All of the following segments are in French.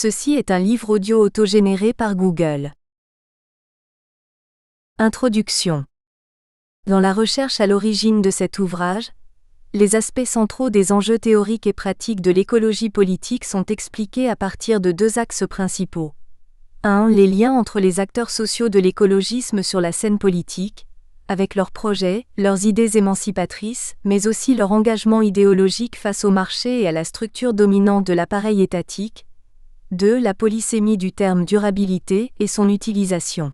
Ceci est un livre audio autogénéré par Google. Introduction. Dans la recherche à l'origine de cet ouvrage, les aspects centraux des enjeux théoriques et pratiques de l'écologie politique sont expliqués à partir de deux axes principaux. 1. Les liens entre les acteurs sociaux de l'écologisme sur la scène politique, avec leurs projets, leurs idées émancipatrices, mais aussi leur engagement idéologique face au marché et à la structure dominante de l'appareil étatique. 2. La polysémie du terme durabilité et son utilisation.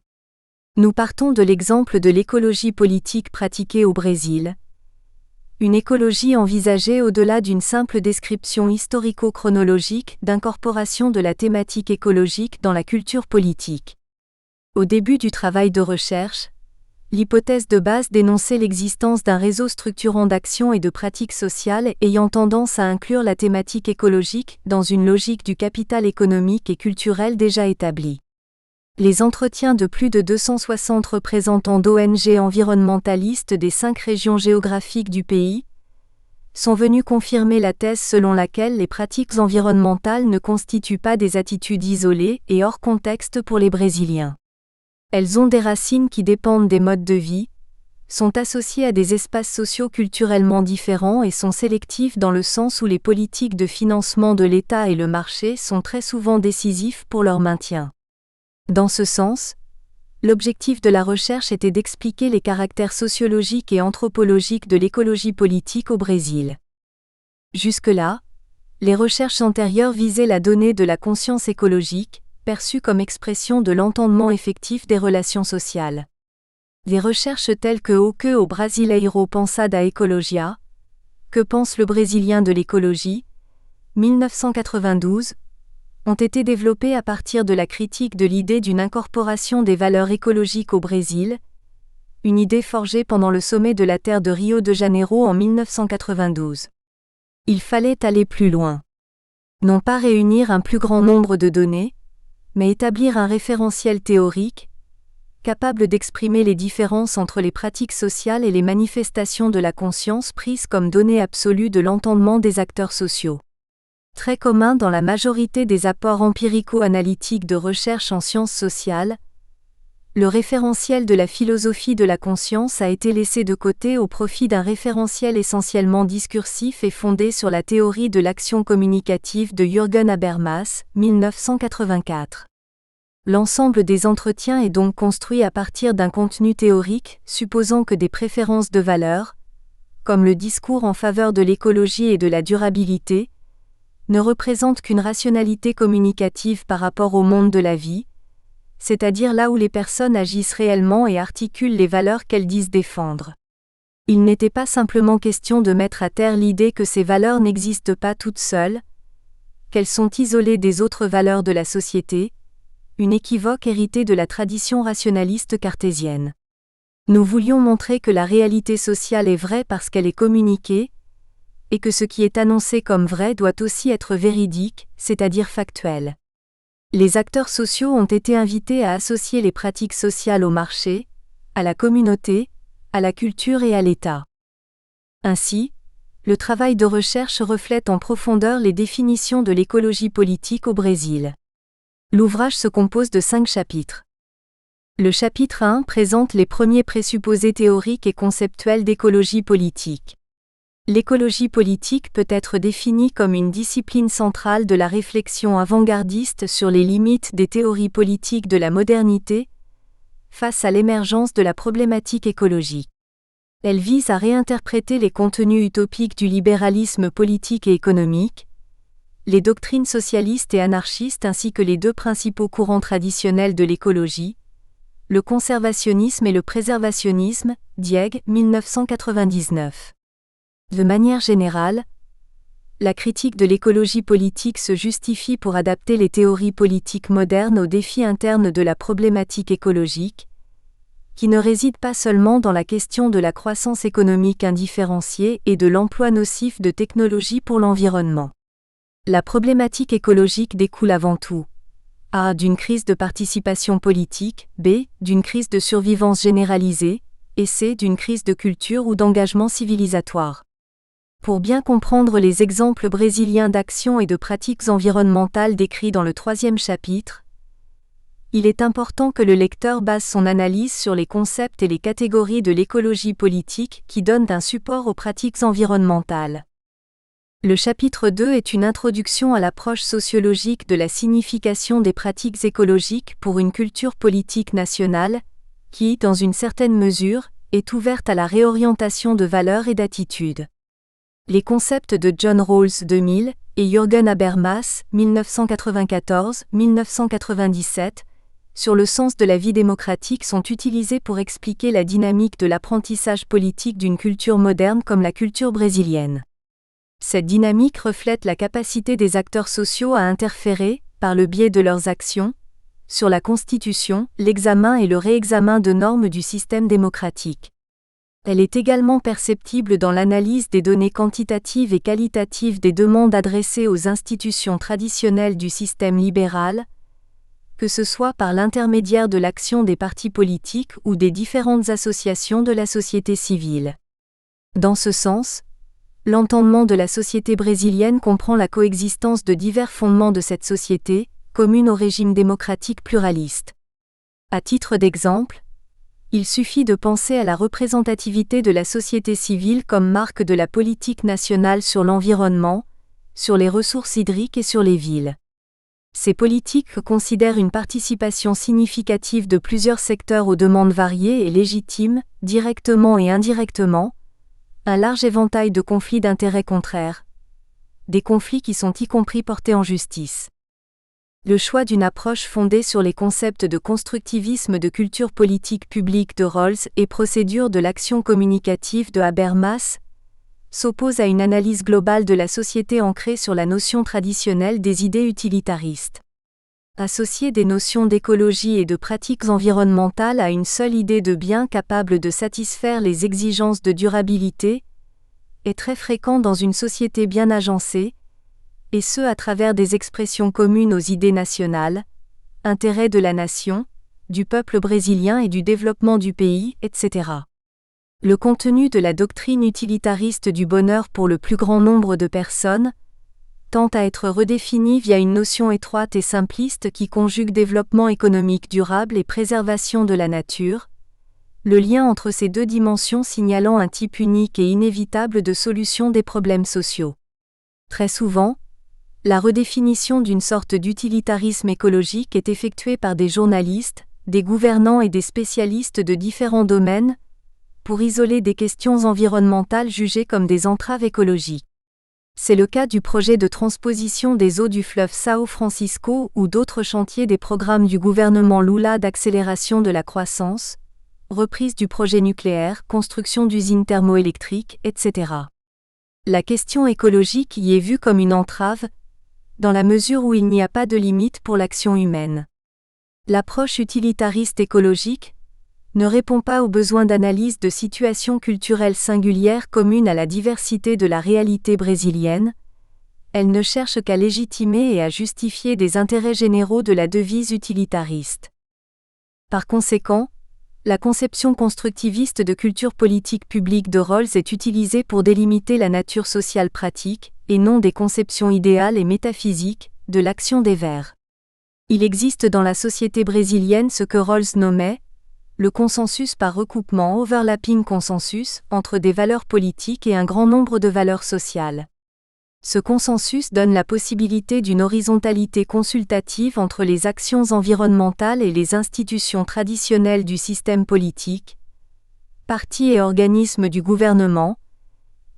Nous partons de l'exemple de l'écologie politique pratiquée au Brésil. Une écologie envisagée au-delà d'une simple description historico-chronologique d'incorporation de la thématique écologique dans la culture politique. Au début du travail de recherche, l'hypothèse de base dénonçait l'existence d'un réseau structurant d'actions et de pratiques sociales ayant tendance à inclure la thématique écologique dans une logique du capital économique et culturel déjà établie. Les entretiens de plus de 260 représentants d'ONG environnementalistes des 5 régions géographiques du pays sont venus confirmer la thèse selon laquelle les pratiques environnementales ne constituent pas des attitudes isolées et hors contexte pour les Brésiliens. Elles ont des racines qui dépendent des modes de vie, sont associées à des espaces sociaux culturellement différents et sont sélectives dans le sens où les politiques de financement de l'État et le marché sont très souvent décisifs pour leur maintien. Dans ce sens, l'objectif de la recherche était d'expliquer les caractères sociologiques et anthropologiques de l'écologie politique au Brésil. Jusque-là, les recherches antérieures visaient la donnée de la conscience écologique, perçue comme expression de l'entendement effectif des relations sociales. Des recherches telles que O que o brasileiro pensa da ecologia, que pense le Brésilien de l'écologie, 1992, ont été développées à partir de la critique de l'idée d'une incorporation des valeurs écologiques au Brésil, une idée forgée pendant le sommet de la Terre de Rio de Janeiro en 1992. Il fallait aller plus loin. Non pas réunir un plus grand nombre de données, mais établir un référentiel théorique, capable d'exprimer les différences entre les pratiques sociales et les manifestations de la conscience prises comme données absolues de l'entendement des acteurs sociaux. Très commun dans la majorité des apports empirico-analytiques de recherche en sciences sociales, le référentiel de la philosophie de la conscience a été laissé de côté au profit d'un référentiel essentiellement discursif et fondé sur la théorie de l'action communicative de Jürgen Habermas, 1984. L'ensemble des entretiens est donc construit à partir d'un contenu théorique, supposant que des préférences de valeurs, comme le discours en faveur de l'écologie et de la durabilité, ne représentent qu'une rationalité communicative par rapport au monde de la vie, c'est-à-dire là où les personnes agissent réellement et articulent les valeurs qu'elles disent défendre. Il n'était pas simplement question de mettre à terre l'idée que ces valeurs n'existent pas toutes seules, qu'elles sont isolées des autres valeurs de la société, une équivoque héritée de la tradition rationaliste cartésienne. Nous voulions montrer que la réalité sociale est vraie parce qu'elle est communiquée, et que ce qui est annoncé comme vrai doit aussi être véridique, c'est-à-dire factuel. Les acteurs sociaux ont été invités à associer les pratiques sociales au marché, à la communauté, à la culture et à l'État. Ainsi, le travail de recherche reflète en profondeur les définitions de l'écologie politique au Brésil. L'ouvrage se compose de 5 chapitres. Le chapitre 1 présente les premiers présupposés théoriques et conceptuels d'écologie politique. L'écologie politique peut être définie comme une discipline centrale de la réflexion avant-gardiste sur les limites des théories politiques de la modernité, face à l'émergence de la problématique écologique. Elle vise à réinterpréter les contenus utopiques du libéralisme politique et économique, les doctrines socialistes et anarchistes ainsi que les deux principaux courants traditionnels de l'écologie, le conservationnisme et le préservationnisme, Dieg, 1999. De manière générale, la critique de l'écologie politique se justifie pour adapter les théories politiques modernes aux défis internes de la problématique écologique, qui ne réside pas seulement dans la question de la croissance économique indifférenciée et de l'emploi nocif de technologies pour l'environnement. La problématique écologique découle avant tout a. D'une crise de participation politique, b. D'une crise de survivance généralisée, et c. D'une crise de culture ou d'engagement civilisatoire. Pour bien comprendre les exemples brésiliens d'actions et de pratiques environnementales décrits dans le 3e chapitre, il est important que le lecteur base son analyse sur les concepts et les catégories de l'écologie politique qui donnent un support aux pratiques environnementales. Le chapitre 2 est une introduction à l'approche sociologique de la signification des pratiques écologiques pour une culture politique nationale, qui, dans une certaine mesure, est ouverte à la réorientation de valeurs et d'attitudes. Les concepts de John Rawls 2000 et Jürgen Habermas 1994-1997 sur le sens de la vie démocratique sont utilisés pour expliquer la dynamique de l'apprentissage politique d'une culture moderne comme la culture brésilienne. Cette dynamique reflète la capacité des acteurs sociaux à interférer, par le biais de leurs actions, sur la constitution, l'examen et le réexamen de normes du système démocratique. Elle est également perceptible dans l'analyse des données quantitatives et qualitatives des demandes adressées aux institutions traditionnelles du système libéral, que ce soit par l'intermédiaire de l'action des partis politiques ou des différentes associations de la société civile. Dans ce sens, l'entendement de la société brésilienne comprend la coexistence de divers fondements de cette société, commune au régime démocratique pluraliste. À titre d'exemple, il suffit de penser à la représentativité de la société civile comme marque de la politique nationale sur l'environnement, sur les ressources hydriques et sur les villes. Ces politiques considèrent une participation significative de plusieurs secteurs aux demandes variées et légitimes, directement et indirectement, un large éventail de conflits d'intérêts contraires. Des conflits qui sont y compris portés en justice. Le choix d'une approche fondée sur les concepts de constructivisme de culture politique publique de Rawls et procédure de l'action communicative de Habermas s'oppose à une analyse globale de la société ancrée sur la notion traditionnelle des idées utilitaristes. Associer des notions d'écologie et de pratiques environnementales à une seule idée de bien capable de satisfaire les exigences de durabilité est très fréquent dans une société bien agencée, et ce à travers des expressions communes aux idées nationales, intérêt de la nation, du peuple brésilien et du développement du pays, etc. Le contenu de la doctrine utilitariste du bonheur pour le plus grand nombre de personnes tend à être redéfini via une notion étroite et simpliste qui conjugue développement économique durable et préservation de la nature, le lien entre ces deux dimensions signalant un type unique et inévitable de solution des problèmes sociaux. Très souvent, la redéfinition d'une sorte d'utilitarisme écologique est effectuée par des journalistes, des gouvernants et des spécialistes de différents domaines, pour isoler des questions environnementales jugées comme des entraves écologiques. C'est le cas du projet de transposition des eaux du fleuve São Francisco ou d'autres chantiers des programmes du gouvernement Lula d'accélération de la croissance, reprise du projet nucléaire, construction d'usines thermoélectriques, etc. La question écologique y est vue comme une entrave, dans la mesure où il n'y a pas de limite pour l'action humaine. L'approche utilitariste écologique ne répond pas aux besoins d'analyse de situations culturelles singulières communes à la diversité de la réalité brésilienne, elle ne cherche qu'à légitimer et à justifier des intérêts généraux de la devise utilitariste. Par conséquent, la conception constructiviste de culture politique publique de Rawls est utilisée pour délimiter la nature sociale pratique, et non des conceptions idéales et métaphysiques, de l'action des Verts. Il existe dans la société brésilienne ce que Rawls nommait le consensus par recoupement overlapping consensus entre des valeurs politiques et un grand nombre de valeurs sociales. Ce consensus donne la possibilité d'une horizontalité consultative entre les actions environnementales et les institutions traditionnelles du système politique, partis et organismes du gouvernement,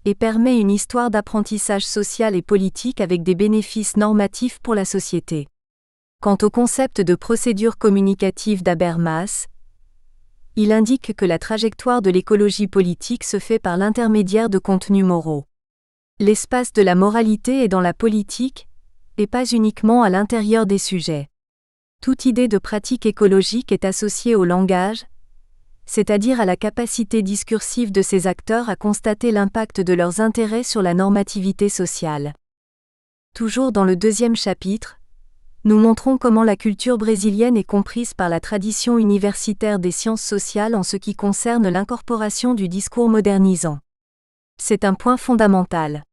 et permet une histoire d'apprentissage social et politique avec des bénéfices normatifs pour la société. Quant au concept de procédure communicative d'Habermas, il indique que la trajectoire de l'écologie politique se fait par l'intermédiaire de contenus moraux. L'espace de la moralité est dans la politique, et pas uniquement à l'intérieur des sujets. Toute idée de pratique écologique est associée au langage, c'est-à-dire à la capacité discursive de ces acteurs à constater l'impact de leurs intérêts sur la normativité sociale. Toujours dans le 2e chapitre, nous montrons comment la culture brésilienne est comprise par la tradition universitaire des sciences sociales en ce qui concerne l'incorporation du discours modernisant. C'est un point fondamental.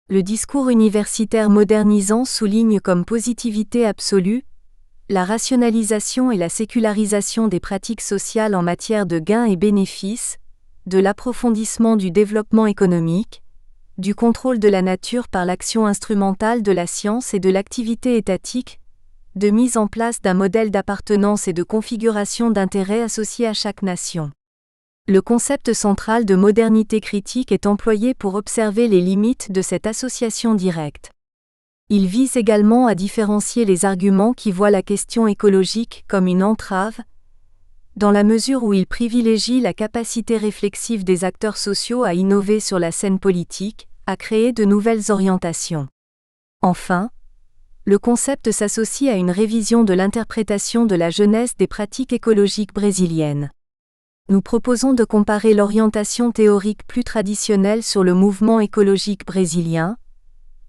Le discours universitaire modernisant souligne comme positivité absolue la rationalisation et la sécularisation des pratiques sociales en matière de gains et bénéfices, de l'approfondissement du développement économique, du contrôle de la nature par l'action instrumentale de la science et de l'activité étatique, de mise en place d'un modèle d'appartenance et de configuration d'intérêts associés à chaque nation. Le concept central de modernité critique est employé pour observer les limites de cette association directe. Il vise également à différencier les arguments qui voient la question écologique comme une entrave, dans la mesure où il privilégie la capacité réflexive des acteurs sociaux à innover sur la scène politique, à créer de nouvelles orientations. Enfin, le concept s'associe à une révision de l'interprétation de la genèse des pratiques écologiques brésiliennes. Nous proposons de comparer l'orientation théorique plus traditionnelle sur le mouvement écologique brésilien,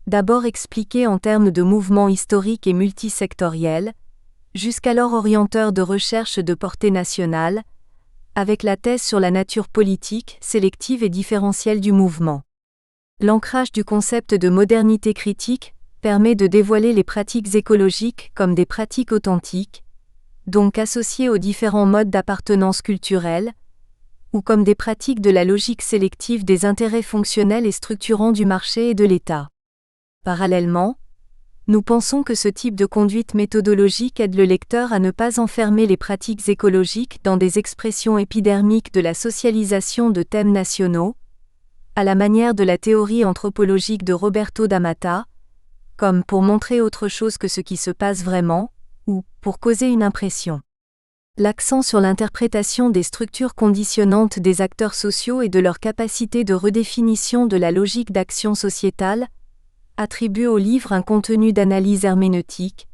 d'abord expliqué en termes de mouvement historique et multisectoriel, jusqu'alors orienteur de recherche de portée nationale, avec la thèse sur la nature politique, sélective et différentielle du mouvement. L'ancrage du concept de modernité critique permet de dévoiler les pratiques écologiques comme des pratiques authentiques, donc associées aux différents modes d'appartenance culturelle, ou comme des pratiques de la logique sélective des intérêts fonctionnels et structurants du marché et de l'État. Parallèlement, nous pensons que ce type de conduite méthodologique aide le lecteur à ne pas enfermer les pratiques écologiques dans des expressions épidermiques de la socialisation de thèmes nationaux, à la manière de la théorie anthropologique de Roberto D'Amata, comme pour montrer autre chose que ce qui se passe vraiment, ou pour causer une impression. L'accent sur l'interprétation des structures conditionnantes des acteurs sociaux et de leur capacité de redéfinition de la logique d'action sociétale attribue au livre un contenu d'analyse herméneutique,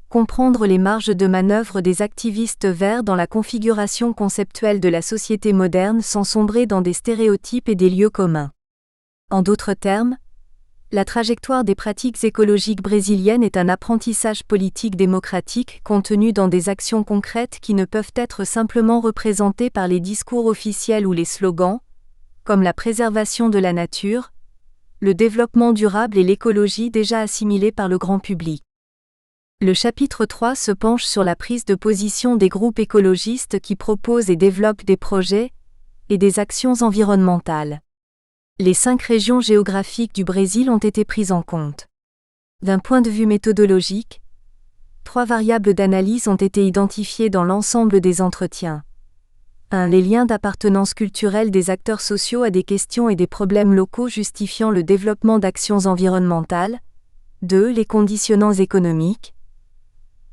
comprendre les marges de manœuvre des activistes verts dans la configuration conceptuelle de la société moderne sans sombrer dans des stéréotypes et des lieux communs. En d'autres termes, la trajectoire des pratiques écologiques brésiliennes est un apprentissage politique démocratique contenu dans des actions concrètes qui ne peuvent être simplement représentées par les discours officiels ou les slogans, comme la préservation de la nature, le développement durable et l'écologie déjà assimilés par le grand public. Le chapitre 3 se penche sur la prise de position des groupes écologistes qui proposent et développent des projets et des actions environnementales. Les 5 régions géographiques du Brésil ont été prises en compte. D'un point de vue méthodologique, 3 variables d'analyse ont été identifiées dans l'ensemble des entretiens. 1. Les liens d'appartenance culturelle des acteurs sociaux à des questions et des problèmes locaux justifiant le développement d'actions environnementales. 2. Les conditionnants économiques.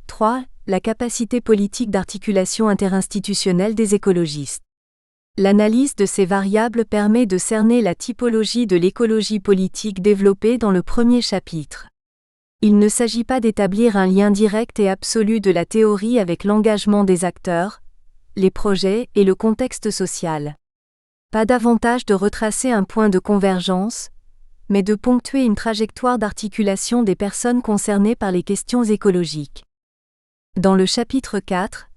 3. La capacité politique d'articulation interinstitutionnelle des écologistes. L'analyse de ces variables permet de cerner la typologie de l'écologie politique développée dans le premier chapitre. Il ne s'agit pas d'établir un lien direct et absolu de la théorie avec l'engagement des acteurs, les projets et le contexte social. Pas davantage de retracer un point de convergence, mais de ponctuer une trajectoire d'articulation des personnes concernées par les questions écologiques. Dans le chapitre 4,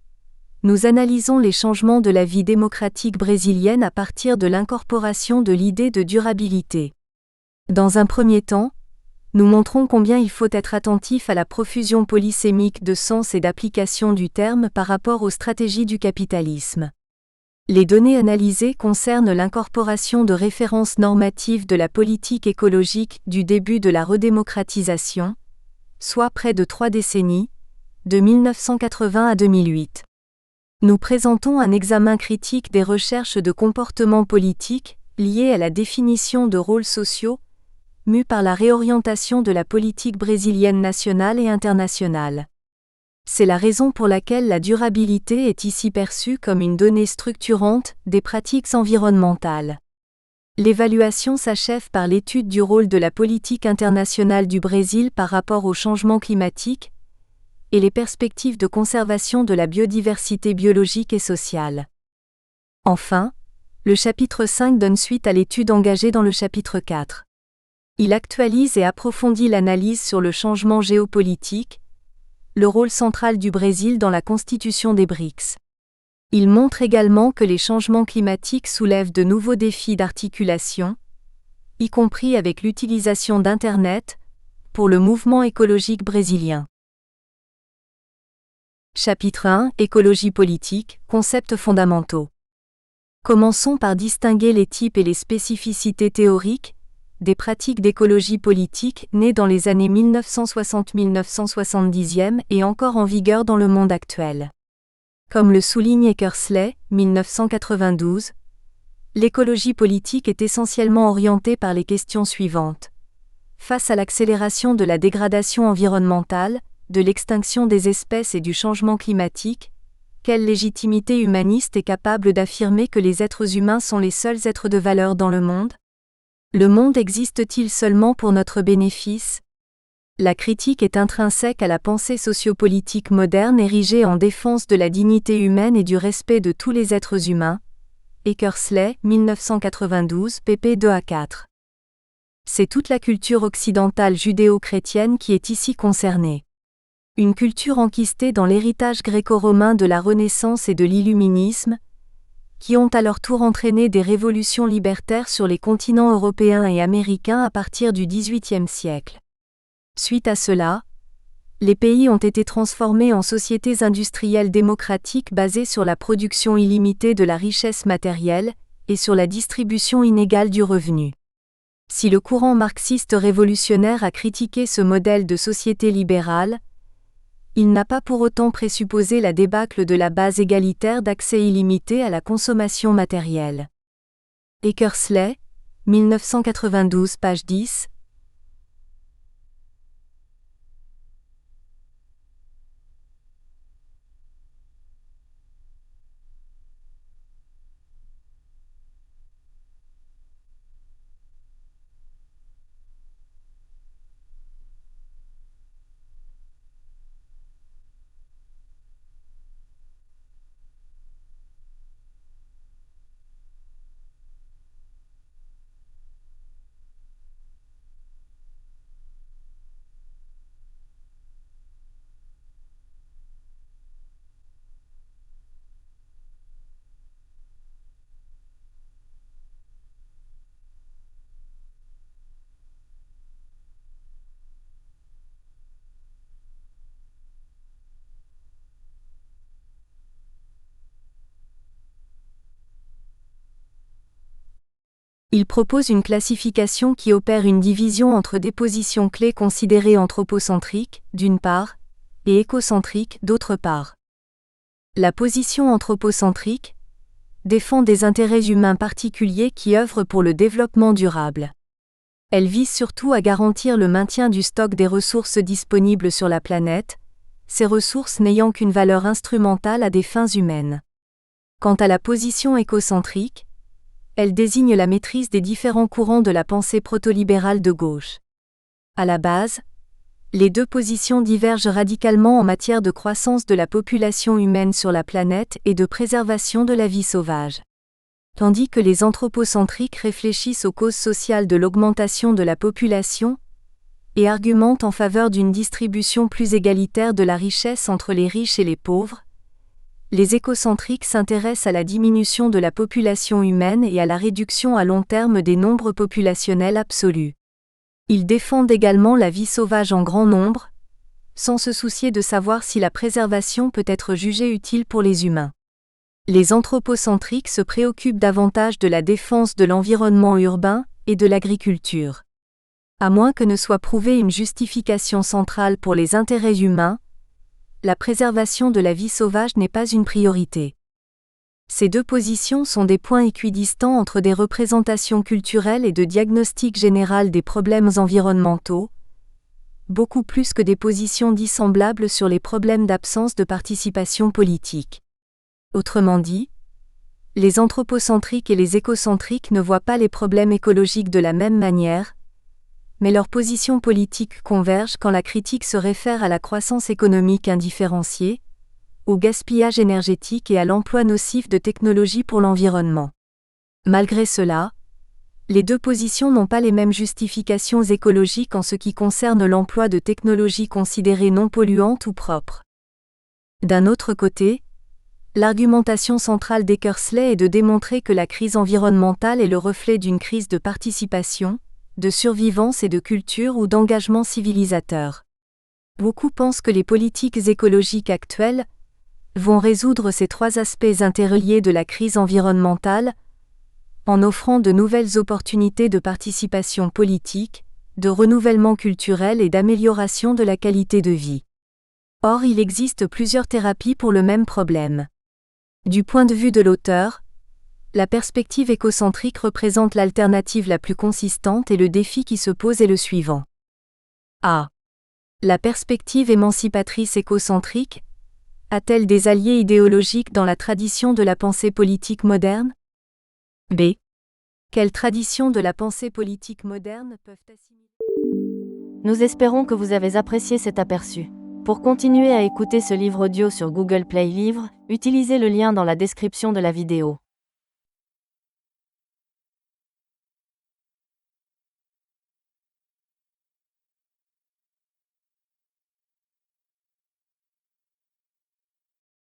nous analysons les changements de la vie démocratique brésilienne à partir de l'incorporation de l'idée de durabilité. Dans un premier temps, nous montrons combien il faut être attentif à la profusion polysémique de sens et d'application du terme par rapport aux stratégies du capitalisme. Les données analysées concernent l'incorporation de références normatives de la politique écologique du début de la redémocratisation, soit près de 3 décennies, de 1980 à 2008. Nous présentons un examen critique des recherches de comportements politiques liées à la définition de rôles sociaux, mus par la réorientation de la politique brésilienne nationale et internationale. C'est la raison pour laquelle la durabilité est ici perçue comme une donnée structurante des pratiques environnementales. L'évaluation s'achève par l'étude du rôle de la politique internationale du Brésil par rapport au changement climatique et les perspectives de conservation de la biodiversité biologique et sociale. Enfin, le chapitre 5 donne suite à l'étude engagée dans le chapitre 4. Il actualise et approfondit l'analyse sur le changement géopolitique, le rôle central du Brésil dans la constitution des BRICS. Il montre également que les changements climatiques soulèvent de nouveaux défis d'articulation, y compris avec l'utilisation d'Internet, pour le mouvement écologique brésilien. Chapitre 1 – Écologie politique, concepts fondamentaux. Commençons par distinguer les types et les spécificités théoriques des pratiques d'écologie politique nées dans les années 1960-1970 et encore en vigueur dans le monde actuel. Comme le souligne Eckersley, 1992, l'écologie politique est essentiellement orientée par les questions suivantes. Face à l'accélération de la dégradation environnementale, de l'extinction des espèces et du changement climatique, quelle légitimité humaniste est capable d'affirmer que les êtres humains sont les seuls êtres de valeur dans le monde ? Le monde existe-t-il seulement pour notre bénéfice ? La critique est intrinsèque à la pensée sociopolitique moderne érigée en défense de la dignité humaine et du respect de tous les êtres humains. Eckersley, 1992, pp. 2-4. C'est toute la culture occidentale judéo-chrétienne qui est ici concernée. Une culture enquistée dans l'héritage gréco-romain de la Renaissance et de l'Illuminisme, qui ont à leur tour entraîné des révolutions libertaires sur les continents européens et américains à partir du XVIIIe siècle. Suite à cela, les pays ont été transformés en sociétés industrielles démocratiques basées sur la production illimitée de la richesse matérielle et sur la distribution inégale du revenu. Si le courant marxiste révolutionnaire a critiqué ce modèle de société libérale, il n'a pas pour autant présupposé la débâcle de la base égalitaire d'accès illimité à la consommation matérielle. Eckersley, 1992, page 10. Il propose une classification qui opère une division entre des positions clés considérées anthropocentriques, d'une part, et écocentriques, d'autre part. La position anthropocentrique défend des intérêts humains particuliers qui œuvrent pour le développement durable. Elle vise surtout à garantir le maintien du stock des ressources disponibles sur la planète, ces ressources n'ayant qu'une valeur instrumentale à des fins humaines. Quant à la position écocentrique, elle désigne la maîtrise des différents courants de la pensée protolibérale de gauche. À la base, les deux positions divergent radicalement en matière de croissance de la population humaine sur la planète et de préservation de la vie sauvage. Tandis que les anthropocentriques réfléchissent aux causes sociales de l'augmentation de la population et argumentent en faveur d'une distribution plus égalitaire de la richesse entre les riches et les pauvres, les écocentriques s'intéressent à la diminution de la population humaine et à la réduction à long terme des nombres populationnels absolus. Ils défendent également la vie sauvage en grand nombre, sans se soucier de savoir si la préservation peut être jugée utile pour les humains. Les anthropocentriques se préoccupent davantage de la défense de l'environnement urbain et de l'agriculture. À moins que ne soit prouvée une justification centrale pour les intérêts humains, la préservation de la vie sauvage n'est pas une priorité. Ces deux positions sont des points équidistants entre des représentations culturelles et de diagnostic général des problèmes environnementaux, beaucoup plus que des positions dissemblables sur les problèmes d'absence de participation politique. Autrement dit, les anthropocentriques et les écocentriques ne voient pas les problèmes écologiques de la même manière, mais leurs positions politiques convergent quand la critique se réfère à la croissance économique indifférenciée, au gaspillage énergétique et à l'emploi nocif de technologies pour l'environnement. Malgré cela, les deux positions n'ont pas les mêmes justifications écologiques en ce qui concerne l'emploi de technologies considérées non polluantes ou propres. D'un autre côté, l'argumentation centrale d'Eckersley est de démontrer que la crise environnementale est le reflet d'une crise de participation, de survivance et de culture ou d'engagement civilisateur. Beaucoup pensent que les politiques écologiques actuelles vont résoudre ces trois aspects interreliés de la crise environnementale en offrant de nouvelles opportunités de participation politique, de renouvellement culturel et d'amélioration de la qualité de vie. Or, il existe plusieurs thérapies pour le même problème. Du point de vue de l'auteur, la perspective écocentrique représente l'alternative la plus consistante et le défi qui se pose est le suivant. A. La perspective émancipatrice écocentrique a-t-elle des alliés idéologiques dans la tradition de la pensée politique moderne? B. Quelles traditions de la pensée politique moderne peuvent assimiler? Nous espérons que vous avez apprécié cet aperçu. Pour continuer à écouter ce livre audio sur Google Play Livres, utilisez le lien dans la description de la vidéo.